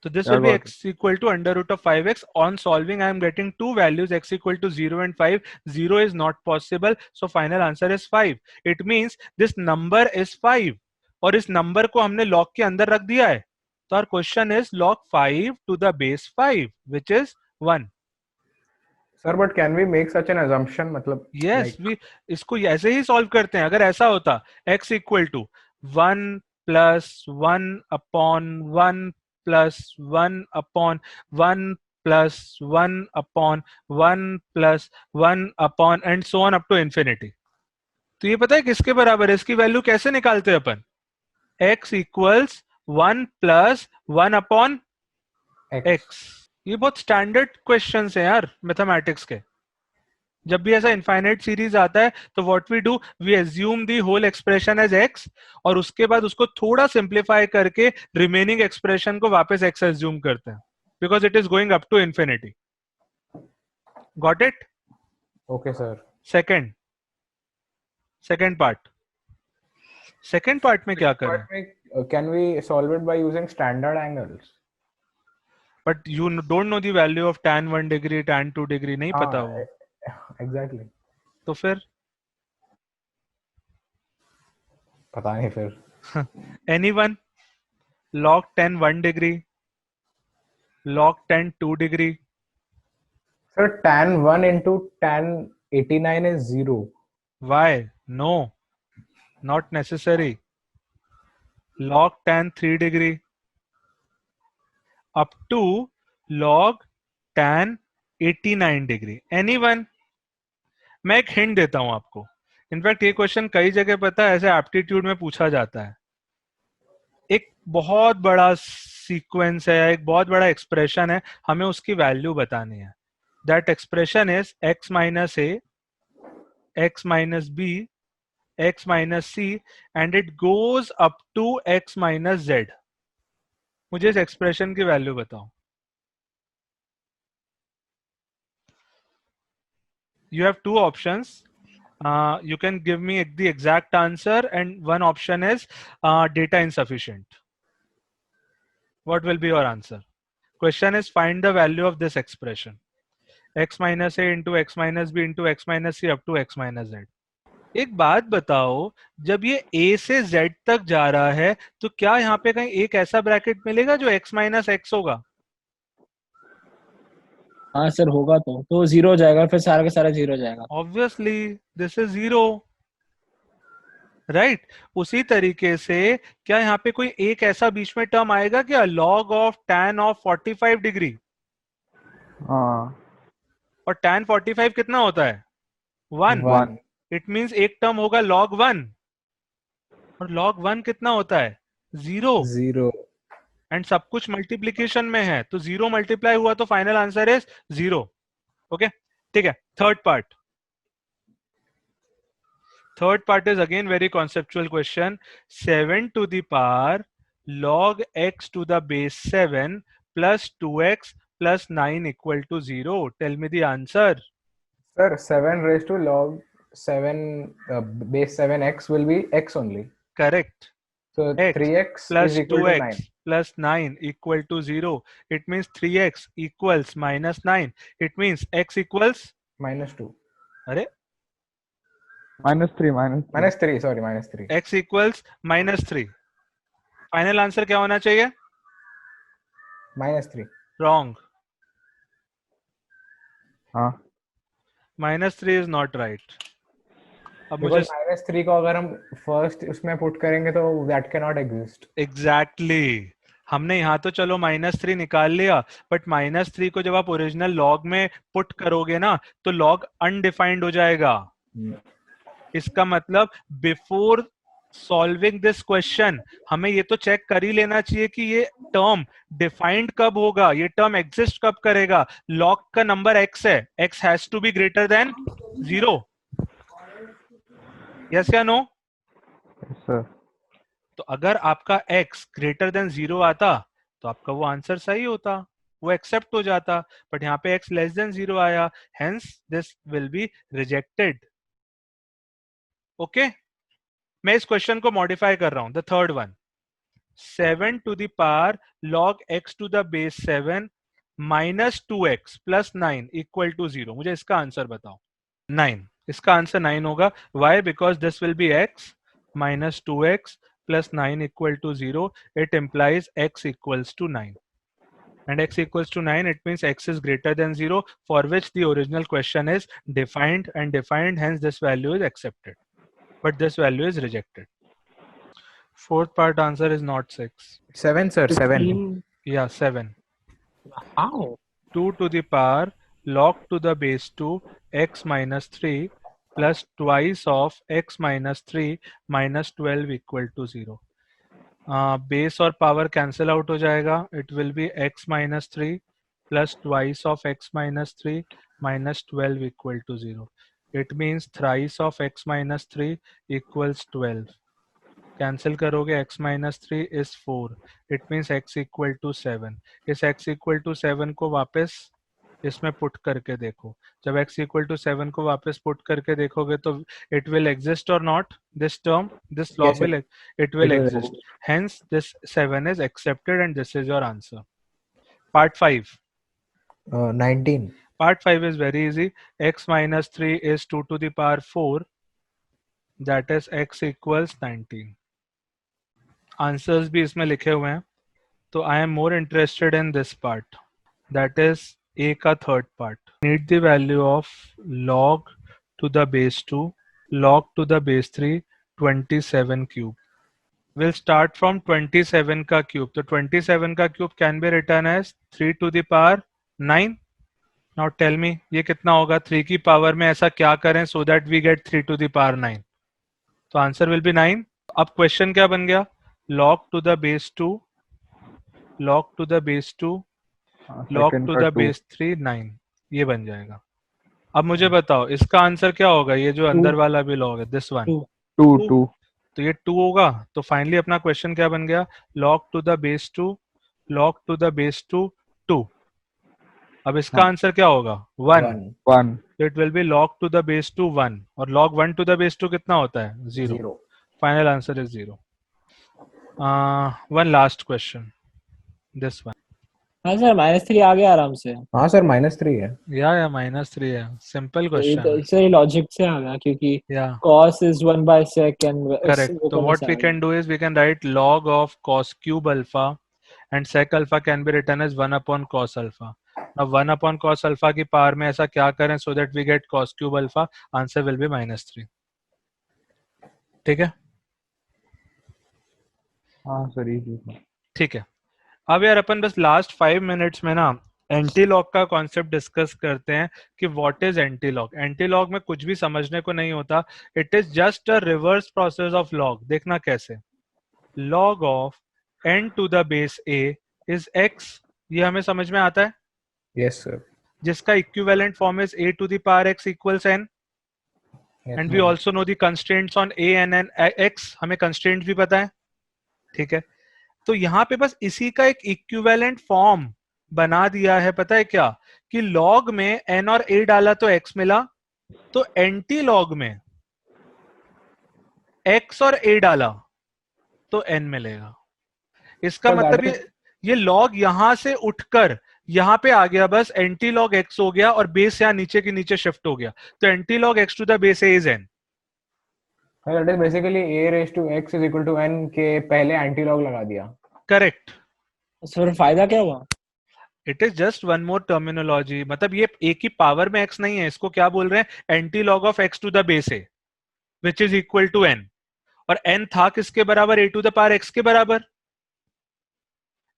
So this will be x equal to under root of 5x. On solving, I am getting two values, x equal to 0 and 5. 0 is not possible. So final answer is 5. It means this number is 5. और इस number को हमने log के अंदर रख दिया है. तो our question is log 5 to the base 5, which is 1. Sir, but can we make such an assumption? मतलब yes, like... we इसको ऐसे ही solve करते हैं. अगर ऐसा होता, x equal to 1 plus 1 upon 1 plus 1 upon 1 plus 1 upon 1 plus 1 upon and so on up to infinity. तो ये पता है किसके बराबर है? इसकी वैल्यू कैसे निकालते हैं अपन? x equals 1 plus 1 upon x. ये बहुत स्टैंडर्ड क्वेश्चंस हैं यार मैथमेटिक्स के. जब भी ऐसा इनफाइनाइट सीरीज आता है तो what we do, we assume the whole expression as x और उसके बाद उसको थोड़ा सिंप्लीफाई करके रिमेनिंग एक्सप्रेशन को वापस x एज्यूम करते हैं, because it is going up to infinity. Got it? Okay sir. Second part में क्या करें? Can we solve it by using standard angles? But you don't know the value of tan 1 degree tan 2 degree, नहीं पता वो. Exactly. तो फिर पता नहीं फिर. Anyone? log 10 1 degree, log 10 2 degree. Sir tan 1 into tan 89 is 0. Why? No, not necessary. log tan 3 degree up to log tan 89 degree. Anyone? मैं एक हिंट देता हूं आपको. इनफैक्ट ये क्वेश्चन कई जगह पता है ऐसे एप्टीट्यूड में पूछा जाता है. एक बहुत बड़ा सीक्वेंस है, एक बहुत बड़ा एक्सप्रेशन है, हमें उसकी वैल्यू बतानी है. That expression is x minus a, x minus b, x minus c and it goes up to x minus z. मुझे इस एक्सप्रेशन की वैल्यू बताओ. You have two options. You can give me the exact answer and one option is data insufficient. What will be your answer? Question is find the value of this expression. x minus a into x minus b into x minus c up to x minus z. एक बात बताओ, जब ये a से z तक जा रहा है तो क्या यहाँ पे कहीं एक ऐसा ब्रैकेट मिलेगा जो x माइनस एक्स होगा? हाँ सर होगा तो जीरो हो जाएगा, फिर सारा का सारा जीरो हो जाएगा. Obviously this is zero, right. उसी तरीके से क्या यहाँ पे कोई एक ऐसा बीच में टर्म आएगा क्या, log of tan of 45 degree? हाँ. और tan 45 कितना होता है? 1. 1. इट मींस एक टर्म होगा log 1, और log 1 कितना होता है? 0. 0. एंड सब कुछ मल्टीप्लीकेशन में है, तो 0 मल्टीप्लाई हुआ तो फाइनल आंसर इज 0. ओके, ठीक है. Third part is again very conceptual question. 7 to the power log x to the base 7 plus 2x plus 9 equal to 0. Tell me the answer. Sir, 7 raised to log 7 base 7x will be x only. Correct. So X 3x plus is equal 2x to 9. plus 9 equal to 0. It means 3x equals minus 9. It means x equals Minus 2. अरे -3. Minus 3. Sorry, minus 3. x equals minus 3. Final answer क्या होना चाहिए? Minus 3. Wrong. हाँ. -3 is not right. अब मुझे Because minus 3 को अगर हम first उसमें put करेंगे तो that cannot exist. एग्जैक्टली हमने यहाँ तो चलो -3 निकाल लिया, बट -3 को जब आप ओरिजिनल लॉग में पुट करोगे ना तो लॉग अनडिफाइंड हो जाएगा. इसका मतलब बिफोर सॉल्विंग दिस क्वेश्चन हमें ये तो चेक कर ही लेना चाहिए कि ये टर्म डिफाइंड कब होगा, ये टर्म एग्जिस्ट कब करेगा. लॉग का नंबर x है, x has to be greater than 0. Yes या नो? Yes, sir. तो अगर आपका x ग्रेटर देन 0 आता तो आपका वो आंसर सही होता, वो एक्सेप्ट हो जाता. बट यहाँ पे x लेस देन 0 आया, hence this will be rejected. Okay, मैं इस क्वेश्चन को मॉडिफाई कर रहा हूं. The third one, 7 to the power log x to the base 7 minus 2x plus 9 equal to 0. मुझे इसका आंसर बताओ. 9. इसका आंसर 9 होगा. Why? Because this will be x minus 2x plus 9 equal to 0. It implies x equals to 9. And x equals to 9, it means x is greater than 0, for which the original question is defined and defined, hence this value is accepted. But this value is rejected. Fourth part answer is not 6. 7, sir. 7. 15. Yeah, 7. How? 2 to the power log to the base 2 x minus 3 plus twice of x minus 3 minus 12 equal to 0. Base और power cancel out हो जाएगा. It will be x minus 3 plus twice of x minus 3 minus 12 equal to 0. It means thrice of x minus 3 equals 12. Cancel करोगे x minus 3 is 4. It means x equal to 7. इस x equal to 7 को वापस इसमें put करके देखो. जब x equal to 7 को वापस पुट करके देखोगे तो it will exist or not, this term, this log Yes, sir. will it will It will exist. Hence this 7 is accepted and this is your answer. Part 5. 19. Part 5 is very easy. X minus 3 is 2 to the power 4. That is x equals 19. Answers भी इसमें लिखे हुए हैं. तो I am more interested in this part. That is A का third part. Need the value of log to the base 2, log to the base 3, 27 cube. We'll start from 27 का cube. तो 27 का cube can be written as 3 to the power 9. Now tell me ये कितना होगा 3 की power में ऐसा क्या करें so that we get 3 to the power 9. तो आंसर will be 9. अब क्वेश्चन क्या बन गया? log to the base 2, log to the base 2, log Second to का the 2. base 3, 9. ये बन जाएगा. अब मुझे बताओ इसका आंसर क्या होगा? ये जो अंदर वाला भी log है, this one. 2. तो ये 2 होगा. तो फाइनली अपना क्वेश्चन क्या बन गया? log to the base 2, log to the base 2, 2. अब इसका हाँ. आंसर क्या होगा? 1. 1. So it will be log to the base 2 1, और log 1 to the base 2 कितना होता है? 0. 0. Final answer is 0. One last question. This one. हाँ सर -3 आ गया आराम से। हाँ सर -3 है। या -3 है, सिंपल तो ये क्वेश्चन है। सर लॉजिक से आ गया क्योंकि या cos is 1/sec and correct, वो तो करने व्हाट से वी आ गया। Can do is we can write log of cos cube alpha and sec alpha can be written as 1 upon cos alpha. Now 1 upon cos alpha की power में ऐसा क्या करें so that we get cos cube alpha, answer will be -3. ठीक है, हाँ sir easy था। ठीक है। अब यार अपन बस लास्ट 5 मिनट्स में ना एंटी लॉग का कॉन्सेप्ट डिस्कस करते हैं कि what is anti log. Anti log में कुछ भी समझने को नहीं होता, it is just a reverse process of log. देखना कैसे, log of n to the base a is x, ये हमें समझ में आता है, यस सर। जिसका equivalent form is a to the power x equals n, and we also know the constraints on a and x, हमें constraint भी पता है, ठीक है। तो यहाँ पे बस इसी का एक इक्विवेलेंट फॉर्म बना दिया है, पता है क्या, कि log में n और a डाला तो x मिला, तो एंटी लॉग में x और a डाला तो n मिलेगा। इसका मतलब ये लॉग यहां से उठकर यहां पे आ गया, बस एंटी लॉग एक्स हो गया और बेस यहां नीचे के नीचे शिफ्ट हो गया, तो anti log x to the base a is n. That is basically a raised to x is equal to n के पहले एंटी लॉग लगा दिया। करेक्ट, सर फायदा क्या हुआ? It is just one more terminology. मतलब ये ए की पावर में एक्स नहीं है, इसको क्या बोल रहे हैं, anti log of x to the base a which is equal to n, और एन था किसके बराबर, a to the power x के बराबर।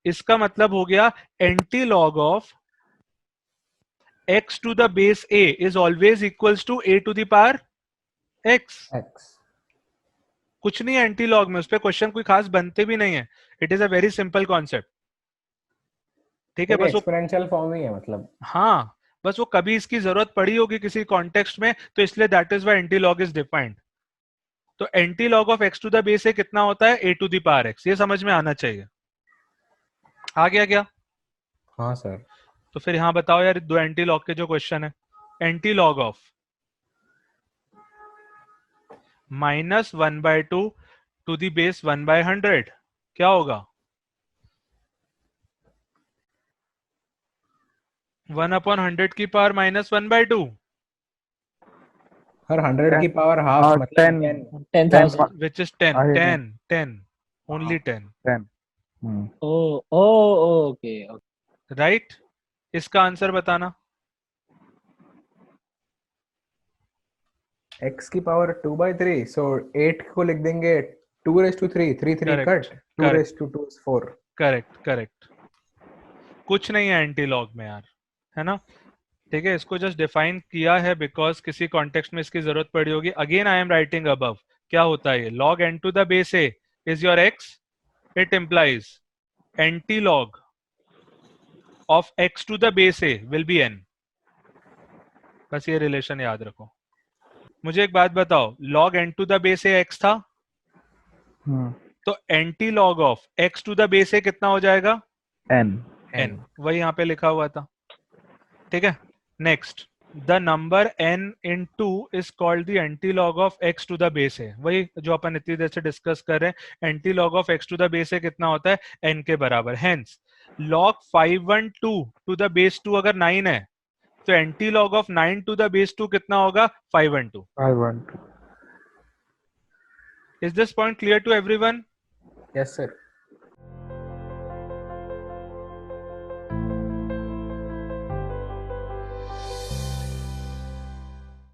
इसका मतलब हो गया anti log of x to the base a is always equals to a to the power x। कुछ नहीं है एंटी लॉग में, उस पर क्वेश्चन कोई खास बनते भी नहीं है, it is a very simple concept. ठीक है, बस वो एक्सपोनेंशियल फॉर्म ही है मतलब। हाँ, बस वो कभी इसकी जरूरत पड़ी होगी किसी कॉन्टेक्स्ट में, तो इसलिए that is why anti log is defined. तो anti log of x to the base A कितना होता है, a to the power x, ये समझ में आना चाहिए। आ गया क्या? हाँ सर। तो फिर यहां बताओ यार, दो एंटी लॉग के जो क्वेश्चन है, anti log of -1/2 to the base 1/100 क्या होगा? 1/100 की पावर -1/2, हर 100 की पावर हाफ मतलब 10। 10,000। which is 10 10 only 10 10 O okay right. इसका आंसर बताना। x की पावर 2/3, सो 8 को लिख देंगे 2 raised to 3, 3 3 Correct, cut, 2 raised to 2 is 4। Correct correct, कुछ नहीं है एंटी लॉग में यार, है ना। ठीक है, इसको जस्ट डिफाइन किया है बिकॉज किसी कॉन्टेक्स्ट में इसकी जरूरत पड़ी होगी। Again I am writing above, क्या होता है ये, log n to the base a is your x, it implies anti log of x to the base a will be n। बस ये रिलेशन याद रखो। मुझे एक बात बताओ, log n to the base a x था, तो anti log of x to the base a कितना हो जाएगा, n। वही यहाँ पे लिखा हुआ था, ठीक है। Next, the number n in 2 is called the anti log of x to the base a, वही जो अपन इतनी देर से डिस्कस कर रहे हैं। Anti log of x to the base a कितना होता है, n के बराबर। Hence log 512 to the base 2 अगर 9 है, तो anti log of 9 to the base 2 कितना होगा, 512। Is this point clear to everyone? Yes sir.